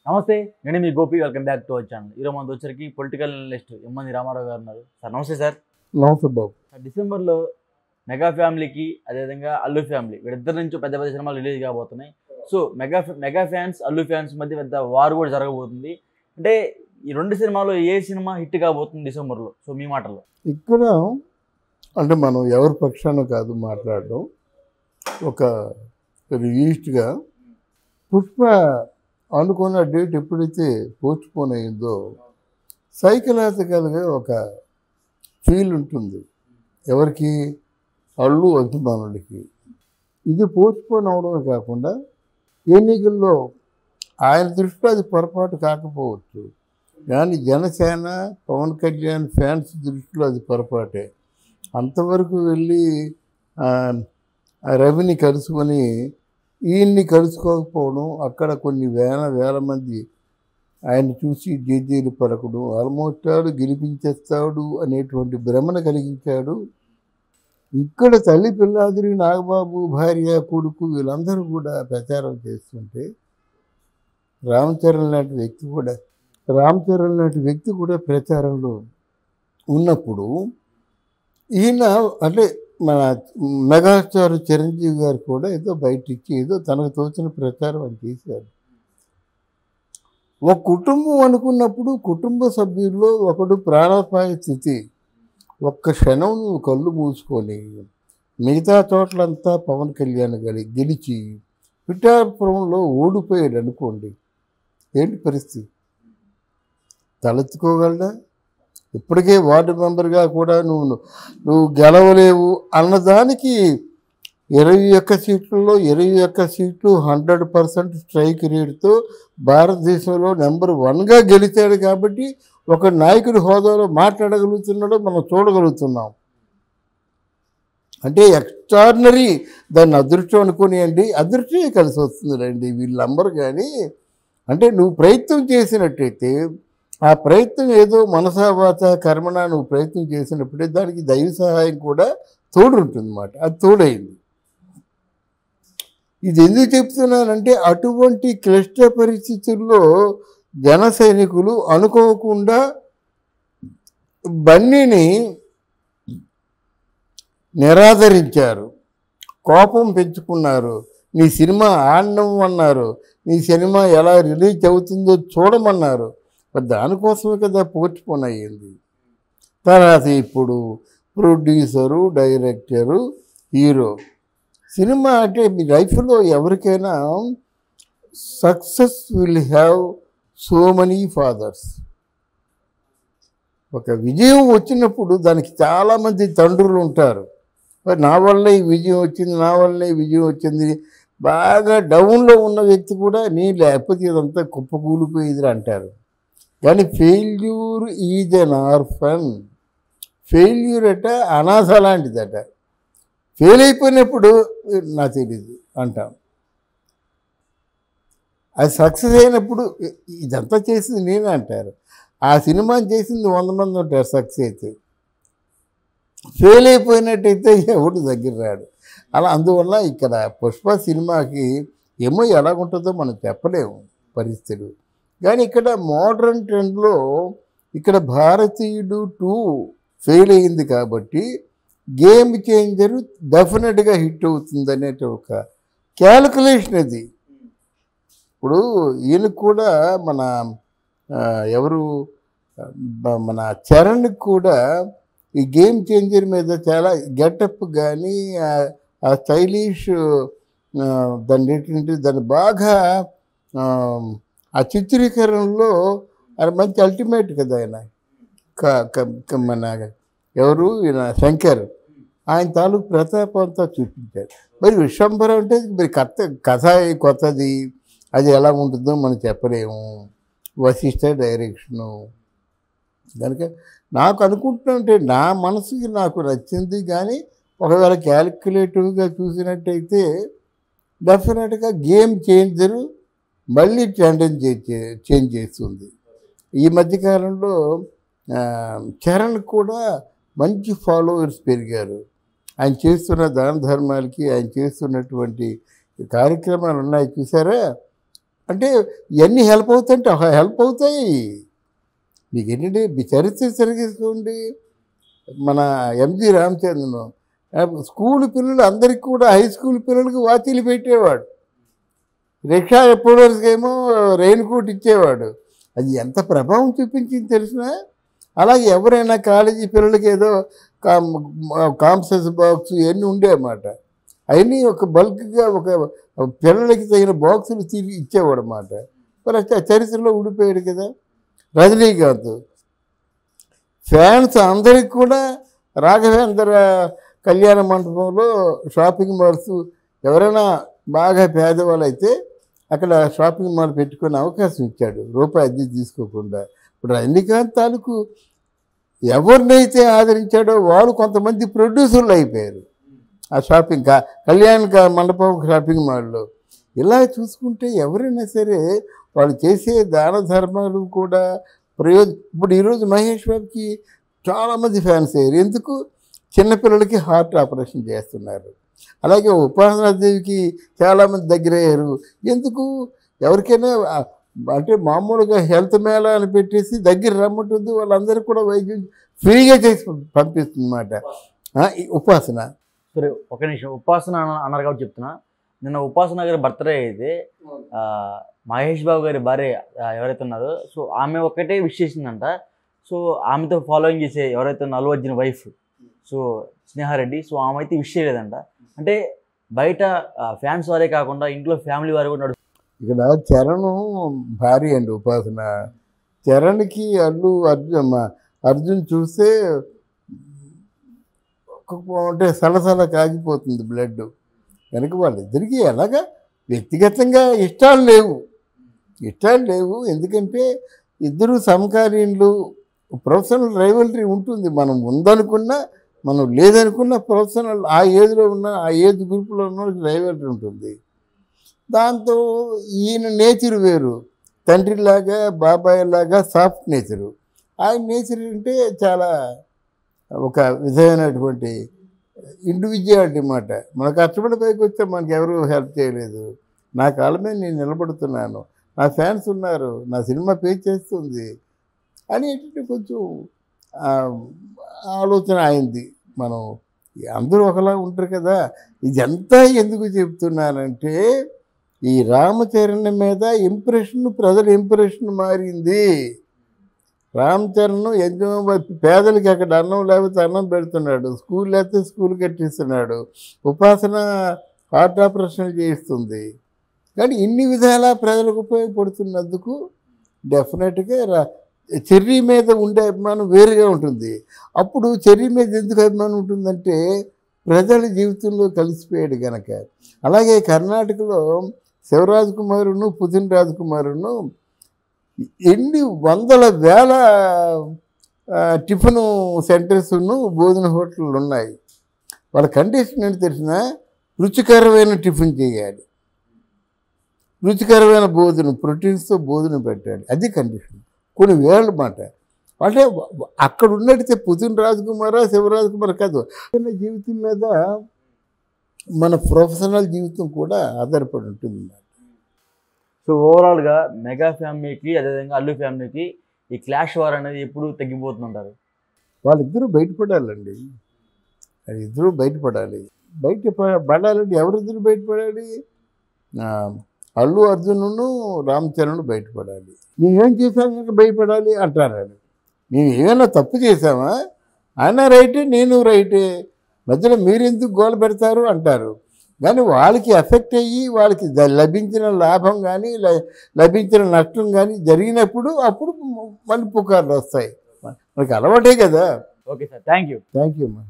నమస్తే. నేను మీ Gopi. Welcome back to our channel. ఈరోజు మనతో వచ్చరికి పొలిటికల్ అనలిస్ట్ ఎమ్మంది రామారావు గారు ఉన్నారు. సార్ నమస్తే సార్. నమస్తే బాబు. డిసెంబర్లో మెగా ఫ్యామిలీకి అదేవిధంగా అల్లు ఫ్యామిలీ వీళ్ళిద్దరి నుంచి పెద్ద పెద్ద సినిమాలు రిలీజ్ కాబోతున్నాయి. So mega fans Allu fans మధ్య పెద్ద వార్ కూడా జరగబోతుంది. అంటే ఈ రెండు సినిమాలో ఏ సినిమా హిట్ కాబోతుంది డిసెంబర్లో? సో మీ మాటల్లో. ఇక్కడ అంటే మనం ఎవరి పక్షాన కాదు మాట్లాడడం. ఒక రిలీజ్డ్గా పుష్ప అనుకున్న డేట్ ఎప్పుడైతే పోస్ట్పోన్ అయిందో సైకలాజికల్గా ఒక ఫీల్ ఉంటుంది ఎవరికి, అల్లు అభిమానులకి. ఇది పోస్ట్పోన్ అవడమే కాకుండా ఎన్నికల్లో ఆయన దృష్టిలో అది పొరపాటు కాకపోవచ్చు, కానీ జనసేన పవన్ కళ్యాణ్ ఫ్యాన్స్ దృష్టిలో అది పొరపాటే. అంతవరకు వెళ్ళి రవిని కలుసుకొని ఈయన్ని కలుసుకోకపోవడం, అక్కడ కొన్ని వేల మంది ఆయన చూసి జేజీలు పలకడం, ఆల్మోస్ట్ ఆడు గెలిపించేస్తాడు అనేటువంటి భ్రమను కలిగించాడు. ఇక్కడ తల్లి పిల్లాదిరి, నాగబాబు భార్య కొడుకు వీళ్ళందరూ కూడా ప్రచారం చేస్తుంటే రామ్ చరణ్ లాంటి వ్యక్తి కూడా ప్రచారంలో ఉన్నప్పుడు ఈయన అంటే మన మెగాస్టార్ చిరంజీవి గారు కూడా ఏదో బయటికి ఏదో తనకు తోచిన ప్రచారం అని చేశారు. ఒక కుటుంబం అనుకున్నప్పుడు కుటుంబ సభ్యుల్లో ఒకడు ప్రాణాపాయ స్థితి, ఒక్క క్షణం నువ్వు కళ్ళు మూసుకొని మిగతా చోట్లంతా పవన్ కళ్యాణ్ గెలిచి పిఠాపురంలో ఓడిపోయాడు అనుకోండి, ఏంటి పరిస్థితి? తలెత్తుకోగలడా? ఇప్పటికే వార్డు మెంబర్గా కూడా నువ్వు గెలవలేవు అన్నదానికి 21 సీట్లలో 21 సీట్లు 100% స్ట్రైక్ రేటుతో భారతదేశంలో నెంబర్ 1గా గెలిచాడు. కాబట్టి ఒక నాయకుడి హోదాలో మాట్లాడగలుగుతున్నాడో మనం చూడగలుగుతున్నాం. అంటే ఎక్స్ట్రాడినరీ, దాన్ని అదృష్టం అనుకునేయండి, అదృష్టమే కలిసి వస్తుంది రండి వీళ్ళందరూ. కానీ అంటే నువ్వు ప్రయత్నం చేసినట్టయితే ఆ ప్రయత్నం ఏదో మనసావాత కర్మణ నువ్వు ప్రయత్నం చేసినప్పుడే దానికి దైవ సహాయం కూడా తోడుంటుందన్నమాట. అది తోడైంది. ఇది ఎందుకు చెప్తున్నానంటే అటువంటి క్లిష్ట పరిస్థితుల్లో జన సైనికులు అనుకోకుండా బన్నీని నిరాదరించారు, కోపం పెంచుకున్నారు, నీ సినిమా ఆడడం అన్నారు, నీ సినిమా ఎలా రిలీజ్ అవుతుందో చూడమన్నారు. దానికోసమే కదా పోస్ట్పోన్ అయ్యింది. తర్వాత ఇప్పుడు ప్రొడ్యూసరు, డైరెక్టరు, హీరో. సినిమా అంటే మీ లైఫ్లో ఎవరికైనా success will have so many fathers. ఒక విజయం వచ్చినప్పుడు దానికి చాలామంది తండ్రులు ఉంటారు. నా వల్ల ఈ విజయం వచ్చింది, నా వల్ల ఈ విజయం వచ్చింది. బాగా డౌన్లో ఉన్న వ్యక్తి కూడా నీ లేకపోతే ఇదంతా కుప్పకూలిపోయేది అంటారు. కానీ failure is an orphan. Failure అట అనాథ లాంటిదట. ఫెయిల్ అయిపోయినప్పుడు నాకు తెలియదు అంటాం. అది సక్సెస్ అయినప్పుడు ఇదంతా చేసింది నేనే అంటారు. ఆ సినిమాని చేసింది 100 మంది ఉంటారు సక్సెస్ అయితే. ఫెయిల్ అయిపోయినట్టయితే ఎవడు దగ్గర రాడు. అలా అందువల్ల ఇక్కడ పుష్ప సినిమాకి ఏమో ఎలాగుంటుందో మనం చెప్పలేము పరిస్థితులు. కానీ ఇక్కడ మోడర్న్ ట్రెండ్లో ఇక్కడ భారతీయుడు 2 ఫెయిల్ అయింది కాబట్టి గేమ్ చేంజరు డెఫినెట్గా హిట్ అవుతుంది అనేటి ఒక క్యాలిక్యులేషన్ అది. ఇప్పుడు ఈయన కూడా మన చరణ్కి కూడా ఈ గేమ్ చేంజర్ మీద చాలా గెటప్ కానీ ఆ స్టైలిష్ దాన్ని బాగా ఆ చిత్రీకరణలో అది మంచి అల్టిమేట్ కదా. ఆయన మన ఎవరు ఈయన శంకర్, ఆయన తాలూకు ప్రతాపం అంతా చూపించారు. మరి విశ్వంబరం అంటే మరి కథ కొత్తది, అది ఎలా ఉంటుందో మనం చెప్పలేము. వశిష్ఠ డైరెక్షను కనుక నాకు అనుకుంటున్నానంటే నా మనసుకి నాకు నచ్చింది. కానీ ఒకవేళ క్యాలిక్యులేటివ్గా చూసినట్టయితే డెఫినెట్గా గేమ్ చేంజరు మళ్ళీ ట్రెండ్ చేంజ్ చేస్తుంది. ఈ మధ్యకాలంలో చరణ్ కూడా మంచి ఫాలోవర్స్ పెరిగారు. ఆయన చేస్తున్న దాన ధర్మాలకి, ఆయన చేస్తున్నటువంటి కార్యక్రమాలు ఉన్నాయి చూసారా. అంటే ఇవన్నీ హెల్ప్ అవుతాయంటే హెల్ప్ అవుతాయి. మీకు ఏంటంటే మీ చరిత్ర తిరిగేసుకోండి. మన ఎంజి రామచంద్రన్ స్కూల్ పిల్లలు అందరికీ కూడా హై స్కూల్ పిల్లలకి వాచీలు పెట్టేవాడు. రిక్షా ఎప్పుడేమో రెయిన్ కోట్ ఇచ్చేవాడు. అది ఎంత ప్రభావం చూపించింది తెలిసినా. అలాగే ఎవరైనా కాలేజీ పిల్లలకి ఏదో కాంప్సెస్ బాక్స్ ఇవన్నీ ఉండేవన్నమాట. అవన్నీ ఒక బల్క్గా ఒక పిల్లలకి తగిన బాక్సులు తిరిగి ఇచ్చేవాడు అన్నమాట. మరి చరిత్రలో ఉండిపోయాడు కదా. రజనీకాంత్ ఫ్యాన్స్ అందరికి కూడా రాఘవేంద్ర కళ్యాణ మండపంలో షాపింగ్ మాల్స్ ఎవరైనా బాగా పేదవాళ్ళు అయితే అక్కడ షాపింగ్ మాల్ పెట్టుకునే అవకాశం ఇచ్చాడు, రూపాయి అద్దె తీసుకోకుండా. ఇప్పుడు రజనీకాంత్ తాలూకు ఎవరినైతే ఆదరించాడో వాళ్ళు కొంతమంది ప్రొడ్యూసర్లు అయిపోయారు ఆ షాపింగ్ కళ్యాణ మండపం షాపింగ్ మాల్లో. ఇలా చూసుకుంటే ఎవరైనా సరే వాళ్ళు చేసే దాన ధర్మాలు కూడా ఇప్పుడు ఈరోజు మహేష్ బాబుకి చాలామంది ఫ్యాన్స్ అయ్యారు. ఎందుకు? చిన్నపిల్లలకి హార్ట్ ఆపరేషన్ చేస్తున్నారు. అలాగే ఉపాసనాదేవికి చాలామంది దగ్గర అయ్యారు. ఎందుకు? ఎవరికైనా అంటే మామూలుగా హెల్త్ మేళా అని పెట్టేసి దగ్గర రమ్మంటుంది, వాళ్ళందరికీ కూడా వైద్యం ఫ్రీగా చేసి పంపిస్తుంది అన్నమాట ఉపాసన. సరే ఒక నిమిషం, ఉపాసన అన్నారు కాబట్టి చెప్తున్నా. నిన్న ఉపాసన గారి బర్త్డే అయితే మహేష్ బాబు గారి భార్య ఎవరైతే ఉన్నారో సో ఆమె ఒక్కటే విష్ చేసిందంట. సో ఆమెతో ఫాలోయింగ్ చేసే ఎవరైతే Allu Arjun wife so Sneha Reddy, so ఆమె అయితే విష్ చేయలేదంట. అంటే బయట ఫ్యాన్స్ వారే కాకుండా ఇంట్లో ఫ్యామిలీ వారు కూడా నడుస్తుంది. ఇక్కడ చరణ్ భార్య అండి ఉపాసన. చరణ్కి అర్జున్ చూస్తే అంటే సలసల కాగిపోతుంది బ్లడ్. కనుక వాళ్ళిద్దరికీ ఎలాగా వ్యక్తిగతంగా ఇష్టాలు లేవు. ఎందుకంటే ఇద్దరు సమకాలీనులు. ప్రొఫెషనల్ రైవలరీ ఉంటుంది. మనం ఉందనుకున్నా మనం లేదనుకున్న ప్రొఫెషనల్ ఆ ఏజ్లో ఉన్న ఆ ఏజ్ గ్రూప్లో ఉన్న రైవలరీ ఉంటుంది. దాంతో ఈయన నేచర్ వేరు, తండ్రిలాగా బాబాయ్లాగా సాఫ్ట్ నేచరు. ఆయన నేచర్ అంటే చాలా ఒక విధమైనటువంటి ఇండివిజువాలిటీ అన్నమాట. మన కష్టపడి పైకి వస్తే మనకు ఎవరు హెల్ప్ చేయలేదు. నా కాళ్ళ మీద నేను నిలబడుతున్నాను, నా ఫ్యాన్స్ ఉన్నారు, నా సినిమా పే చేస్తుంది అనేటువంటి కొంచెం ఆలోచన అయింది. మనం అందరూ ఒకలా ఉంటారు కదా. ఇదంతా ఎందుకు చెప్తున్నానంటే ఈ రామచరణ్ మీద ప్రజల ఇంప్రెషన్ మారింది. రామ్ చరణ్ ఎంతో పేదలకి అక్కడ అన్నం లేకపోతే అన్నం పెడుతున్నాడు, స్కూల్ లేకపోతే స్కూల్ కట్టిస్తున్నాడు, ఉపాసన హార్ట్ ఆపరేషన్ చేయిస్తుంది. కానీ ఇన్ని విధాలా ప్రజలకు ఉపయోగపడుతున్నందుకు డెఫినెట్గా చెర్రీ మీద ఉండే అభిమానం వేరుగా ఉంటుంది. అప్పుడు చెర్రీ మీద ఎందుకు అభిమానం ఉంటుందంటే ప్రజల జీవితంలో కలిసిపోయాడు కనుక. అలాగే కర్ణాటకలో శివరాజ్ కుమారును పుతిన్ రాజ్ కుమారును ఎన్ని వందల వేల టిఫిన్ సెంటర్స్ను భోజన హోటళ్ళు ఉన్నాయి. వాళ్ళ కండిషన్ ఏంటి తెలిసిన, రుచికరమైన టిఫిన్ చేయాలి, రుచికరమైన భోజనం, ప్రోటీన్స్తో భోజనం పెట్టాలి. అది కండిషన్. కొన్ని వేల మాట. అంటే అక్కడ ఉన్నట్టయితే పుతిన్ రాజ్ కుమార్ శివరాజ్ కుమార్ కాదు, జీవితం మీద మన ప్రొఫెషనల్ జీవితం కూడా ఆధారపడి ఉంటుంది. సో ఓవరాల్గా మెగా ఫ్యామిలీకి అదేవిధంగా అల్లు ఫ్యామిలీకి ఈ క్లాష్ వార్ అనేది ఎప్పుడు తగ్గిపోతుంటారు? వాళ్ళిద్దరూ బయటపడాలండి. ఇద్దరూ బయటపడాలి. పడాలంటే ఎవరిద్దరు బయటపడాలి? అల్లు అర్జును రామ్ చరణ్ బయటపడాలి. మేమేం చేసాం కనుక భయపడాలి అంటారు. మేము ఏమైనా తప్పు చేసామా? ఆయన రైటే, నేను రైటే, మధ్యలో మీరెందుకు గోల పెడతారు అంటారు. కానీ వాళ్ళకి ఎఫెక్ట్ అయ్యి వాళ్ళకి లభించిన లాభం కానీ లభించిన నష్టం కానీ జరిగినప్పుడు అప్పుడు మళ్ళీ పుకార్లు వస్తాయి. మనకి అలవాటే కదా. Okay sir, thank you. Thank you అమ్మా.